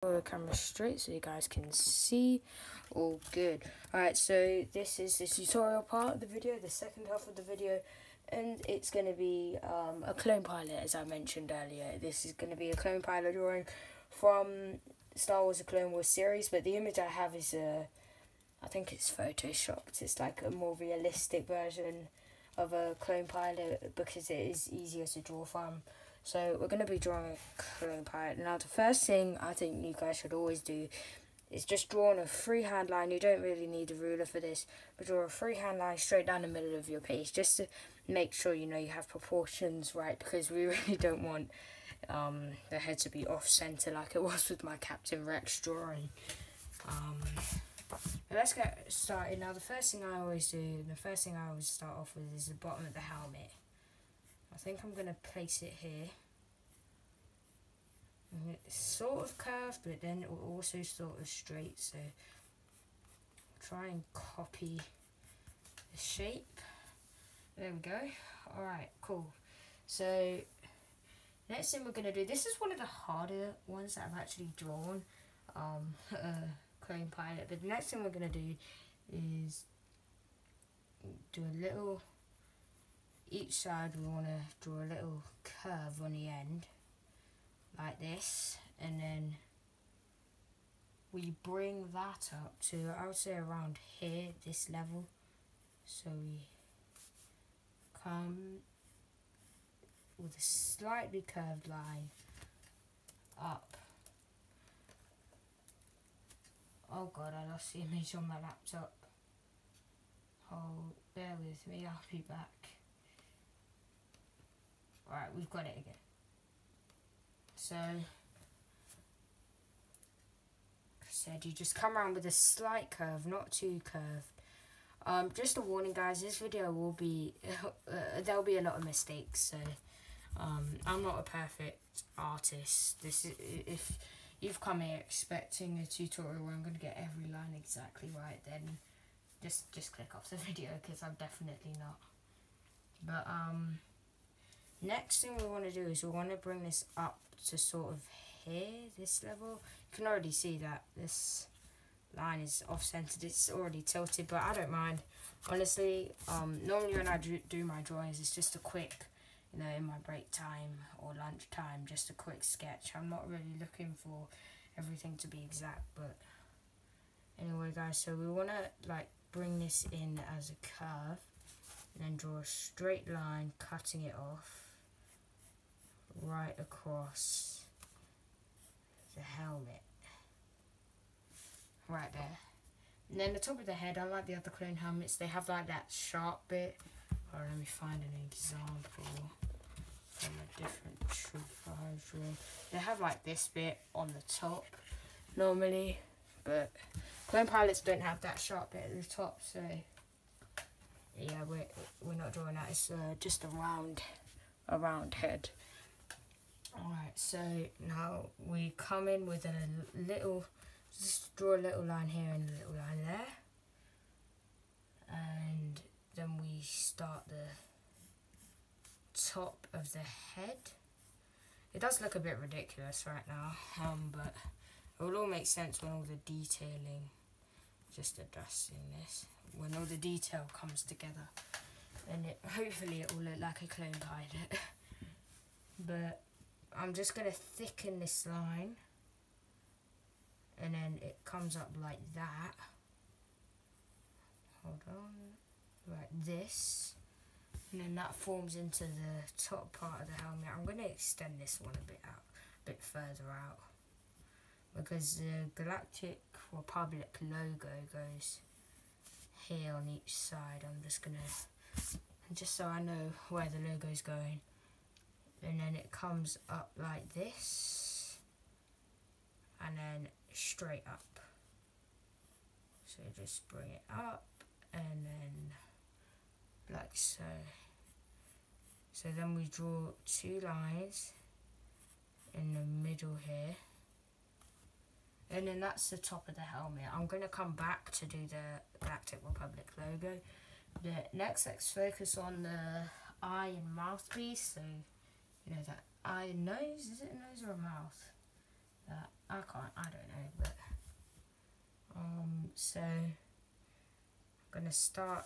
The camera straight so you guys can see. All good. Alright, so this is the tutorial part of the video, the second half of the video, and it's going to be a clone pilot, as I mentioned earlier. This is going to be a clone pilot drawing from Star Wars: The Clone Wars series, but the image I have is I think it's photoshopped. It's like a more realistic version of a clone pilot because it is easier to draw from. So we're going to be drawing a clone pilot. Now the first thing I think you guys should always do is just draw on a freehand line. You don't really need a ruler for this, but draw a freehand line straight down the middle of your page just to make sure you have proportions right, because we really don't want the head to be off center like it was with my Captain Rex drawing. Let's get started. Now the first thing I always start off with is the bottom of the helmet. I think I'm going to place it here. It's sort of curved, but then it will also sort of straight, so try and copy the shape. There we go. Alright, cool. So next thing we're going to do, this is one of the harder ones that I've actually drawn, clone pilot, but the next thing we're going to do is do a little, each side we want to draw a little curve on the end like this, and then we bring that up to, I would say, around here, this level. So we come with a slightly curved line up. Oh god, I lost the image on my laptop. Oh, bear with me, I'll be back. Alright, we've got it again. So, said you just come around with a slight curve, not too curved. Just a warning, guys, this video will be, there'll be a lot of mistakes, so I'm not a perfect artist. This is, if you've come here expecting a tutorial where I'm going to get every line exactly right, then just click off the video, because I'm definitely not. But next thing we want to do is we want to bring this up to sort of here, this level. You can already see that this line is off-centered, it's already tilted, but I don't mind. Honestly, normally when I do my drawings, it's just a quick, in my break time or lunch time, just a quick sketch. I'm not really looking for everything to be exact, but anyway, guys, so we want to bring this in as a curve, and then draw a straight line, cutting it off right across the helmet, right there. And then the top of the head, unlike the other clone helmets, they have that sharp bit. Or let me find an example from a different troop I was drawing. They have this bit on the top normally, but clone pilots don't have that sharp bit at the top, so yeah, we're not drawing that. It's just a round head. Alright, so now we come in with a little, just draw a little line here and a little line there, and then we start the top of the head. It does look a bit ridiculous right now, but it will all make sense when all the detailing, just adjusting this, when all the detail comes together, and hopefully it will look like a clone pilot. But I'm just going to thicken this line, and then it comes up like that. Hold on. Like this. And then that forms into the top part of the helmet. I'm going to extend this one a bit further out, because the Galactic Republic logo goes here on each side. I'm just going to, just so I know where the logo's going. And then it comes up like this, and then straight up. So just bring it up, and then like so. So then we draw two lines in the middle here, and then that's the top of the helmet. I'm going to come back to do the Galactic Republic logo. But next, let's focus on the eye and mouthpiece. So that eye and nose, is it a nose or a mouth? that. I don't know, but so I'm gonna start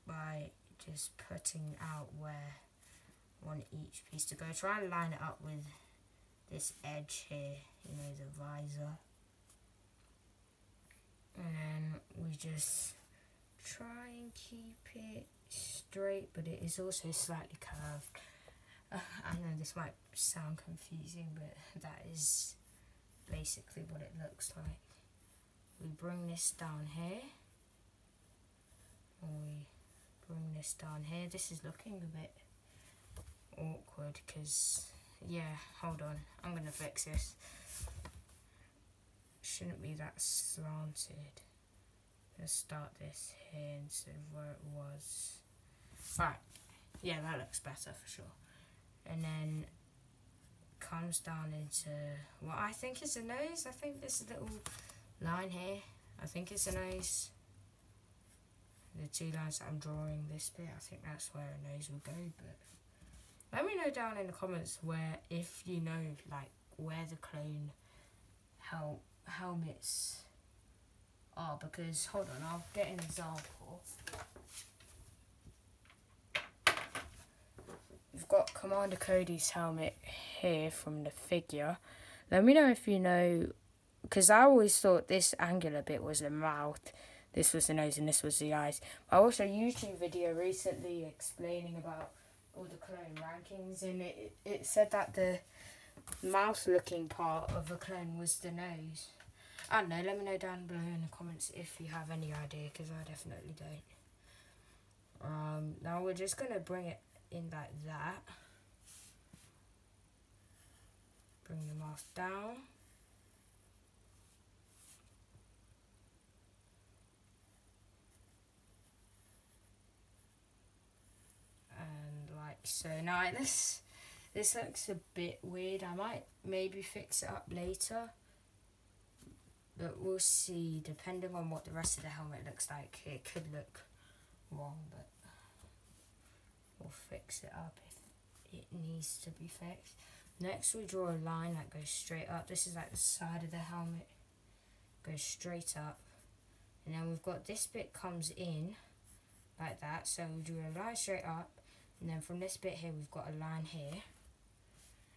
by just putting out where I want each piece to go. Try and line it up with this edge here, you know, the visor. And then we just try and keep it straight, but it is also slightly curved. I know this might sound confusing, but that is basically what it looks like. We bring this down here, and we bring this down here. This is looking a bit awkward because, yeah, hold on, I'm gonna fix this. Shouldn't be that slanted. Let's start this here instead of where it was. Right, yeah, that looks better for sure. And then comes down into what I think is a nose. I think this little line here, I think it's a nose. The two lines that I'm drawing, this bit, I think that's where a nose will go. But let me know down in the comments where, if you know, like, where the clone helmets are, because hold on, I'll get an example. We've got Commander Cody's helmet here from the figure. Let me know if you know, because I always thought this angular bit was the mouth, this was the nose, and this was the eyes. I watched a YouTube video recently explaining about all the clone rankings, and it said that the mouth looking part of a clone was the nose. I don't know, let me know down below in the comments if you have any idea, because I definitely don't. Now we're just going to bring it in like that. Bring the mouth down. And like so. Now this looks a bit weird. I might maybe fix it up later. But we'll see, depending on what the rest of the helmet looks like. It could look wrong, but we'll fix it up if it needs to be fixed. Next we draw a line that goes straight up. This is like the side of the helmet. Goes straight up. And then we've got this bit comes in like that. So we draw a line straight up. And then from this bit here we've got a line here.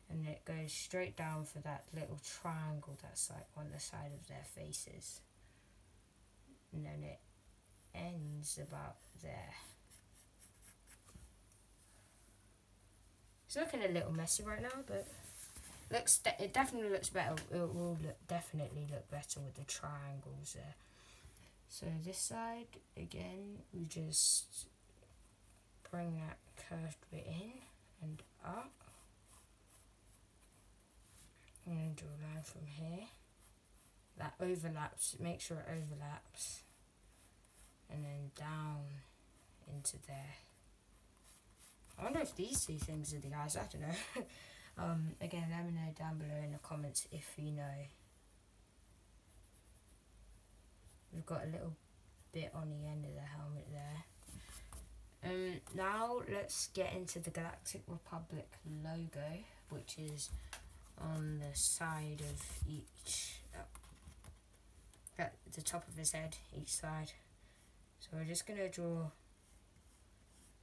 And it goes straight down for that little triangle that's like on the side of their faces. And then it ends about there. It's looking a little messy right now, but it definitely looks better. It will definitely look better with the triangles there. So this side, again, we just bring that curved bit in and up. I'm going to draw a line from here. That overlaps, make sure it overlaps. And then down into there. I wonder if these two things are the eyes, I don't know. Again, let me know down below in the comments if you know. We've got a little bit on the end of the helmet there. Now let's get into the Galactic Republic logo, which is on the side of each, at the top of his head, each side. So we're just going to draw a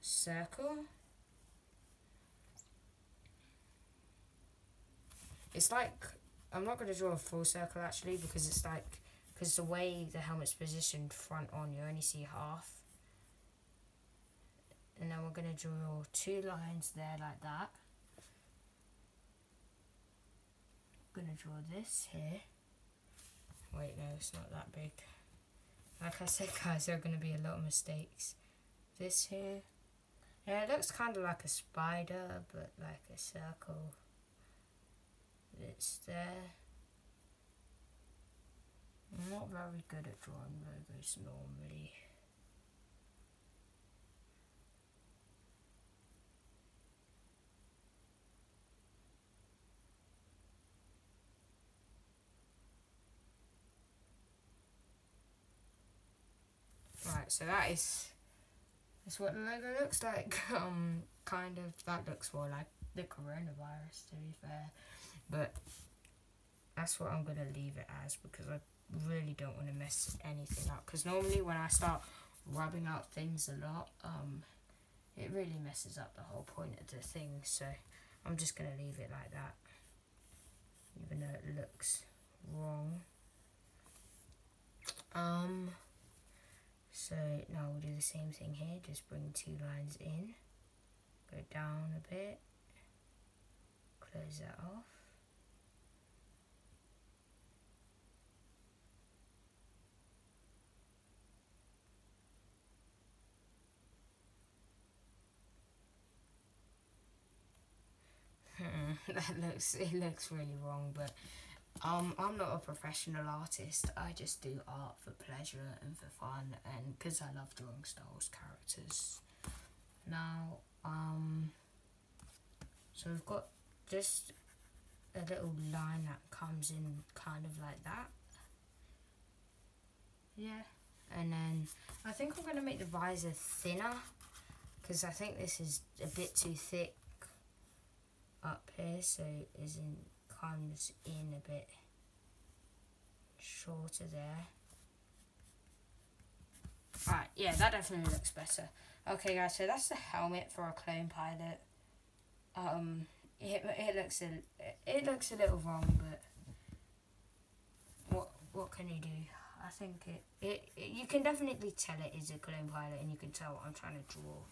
circle. It's like, I'm not going to draw a full circle actually, because it's like, because the way the helmet's positioned front on, you only see half. And then we're going to draw two lines there like that. I'm going to draw this here. Wait, no, it's not that big. Like I said, guys, there are going to be a lot of mistakes. This here. Yeah, it looks kind of like a spider, but like a circle. It's there. I'm not very good at drawing logos normally. Right, so that's what the logo looks like. Kind of, that looks more like the coronavirus, to be fair. But that's what I'm going to leave it as, because I really don't want to mess anything up. Because normally when I start rubbing out things a lot, it really messes up the whole point of the thing. So I'm just going to leave it like that, even though it looks wrong. So now we'll do the same thing here, just bring 2 lines in, go down a bit, close that off. It looks really wrong, but I'm not a professional artist. I just do art for pleasure and for fun, and because I love drawing Star Wars characters. Now, so we've got just a little line that comes in kind of like that. Yeah, and then I think I'm going to make the visor thinner, because I think this is a bit too thick up here, so it comes in a bit shorter there. Alright, yeah, that definitely looks better. Okay guys, so that's the helmet for a clone pilot. It looks a little wrong, but what can you do? I think you can definitely tell it is a clone pilot, and you can tell what I'm trying to draw.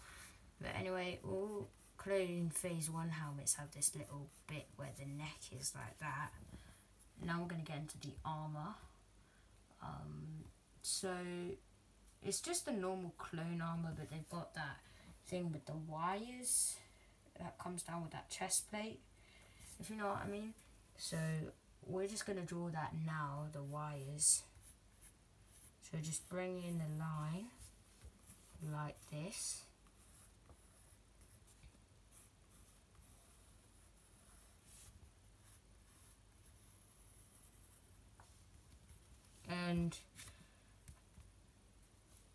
But anyway, all clone phase 1 helmets have this little bit where the neck is like that. Now we're going to get into the armor. So it's just a normal clone armor, but they've got that thing with the wires that comes down with that chest plate, if you know what I mean. So we're just going to draw that now, the wires. So just bring in the line like this. And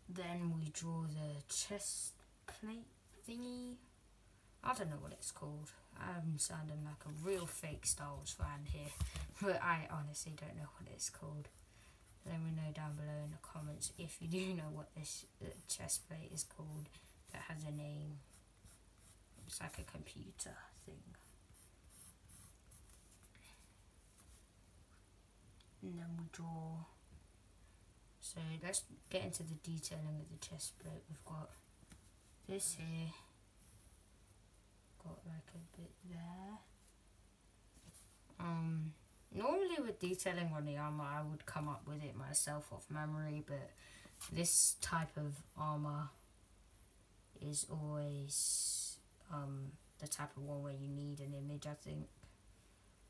then we draw the chest plate thingy. I don't know what it's called. I'm sounding like a real fake Star Wars fan here, but I honestly don't know what it's called. Let me know down below in the comments if you do know what this chest plate is called that has a name. It's like a computer thing. And then we draw. So let's get into the detailing of the chest plate. We've got this here, got like a bit there. Normally with detailing on the armor, I would come up with it myself off memory, but this type of armor is always the type of one where you need an image, I think.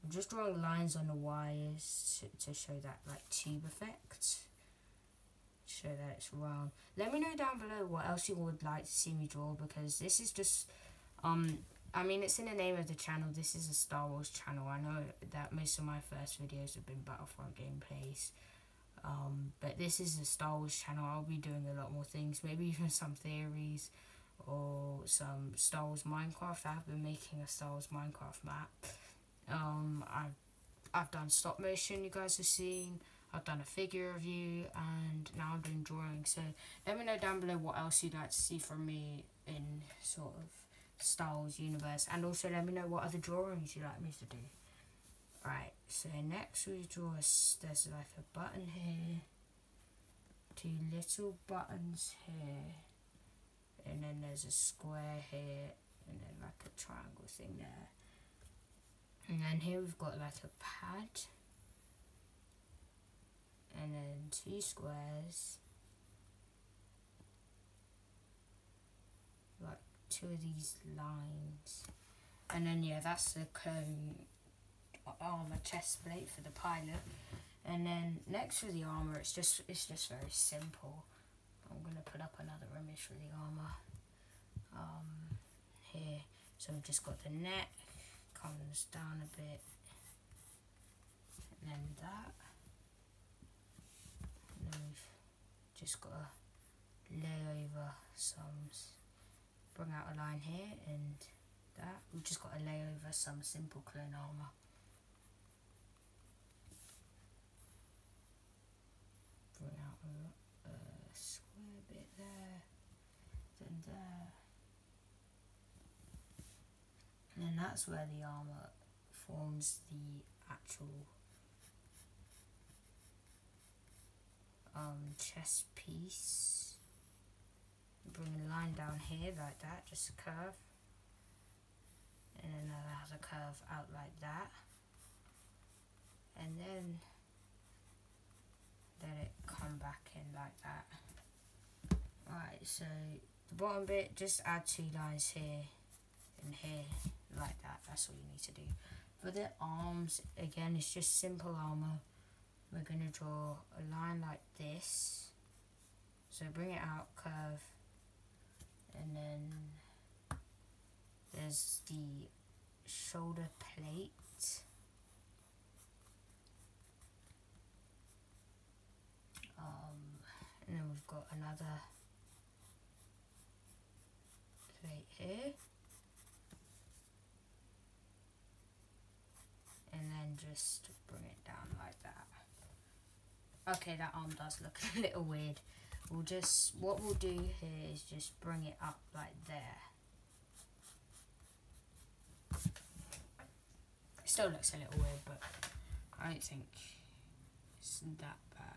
I'm just drawing lines on the wires to show that like tube effect. Show that it's round. Let me know down below what else you would like to see me draw, because this is just I mean, it's in the name of the channel. This is a Star Wars channel. I know that most of my first videos have been Battlefront gameplays, but this is a Star Wars channel. I'll be doing a lot more things, maybe even some theories or some Star Wars Minecraft. I've been making a Star Wars Minecraft map. I've done stop motion, you guys have seen. I've done a figure review, and now I'm doing drawing. So let me know down below what else you'd like to see from me in sort of Star Wars universe, and also let me know what other drawings you'd like me to do. Right, so next we draw there's like a button here, 2 little buttons here, and then there's a square here, and then like a triangle thing there. And then here we've got like a pad, and then 2 squares, like 2 of these lines, and then yeah, that's the clone armor chest plate for the pilot. And then next for the armor, it's just very simple. I'm gonna put up another image for the armor here. So we've just got the neck, comes down a bit, and then that. And then we've just got to lay over some, bring out a line here, and that. We've just got to lay over some simple clone armor. bit there, then there. And then that's where the armour forms the actual chest piece. Bring a line down here like that, just a curve. And then that has a curve out like that. And then let it come back in like that. Alright, so the bottom bit, just add 2 lines here and here like that. That's all you need to do. For the arms, again, it's just simple armour. We're going to draw a line like this. So bring it out, curve, and then there's the shoulder plate. And then we've got another plate here. And then just bring it down like that. Okay, that arm does look a little weird. What we'll do here is just bring it up like there. It still looks a little weird, but I don't think it's that bad.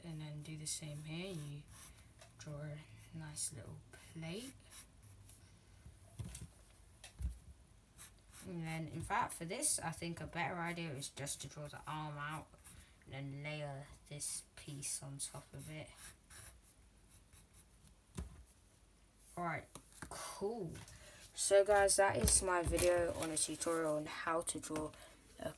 And then do the same here. You draw a nice little plate. And then, in fact, for this, I think a better idea is just to draw the arm out and then layer this piece on top of it. Alright, cool. So guys, that is my video on a tutorial on how to draw a...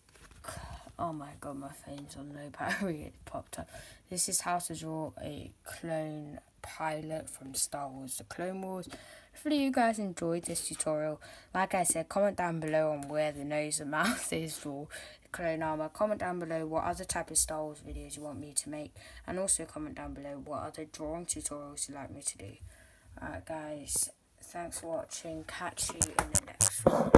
Oh my god, my phone's on low battery, it popped up. This is how to draw a clone pilot from Star Wars: The Clone Wars. Hopefully you guys enjoyed this tutorial. Like I said, comment down below on where the nose and mouth is for the clone armor. Comment down below what other type of Star Wars videos you want me to make. And also comment down below what other drawing tutorials you'd like me to do. Alright guys, thanks for watching. Catch you in the next one.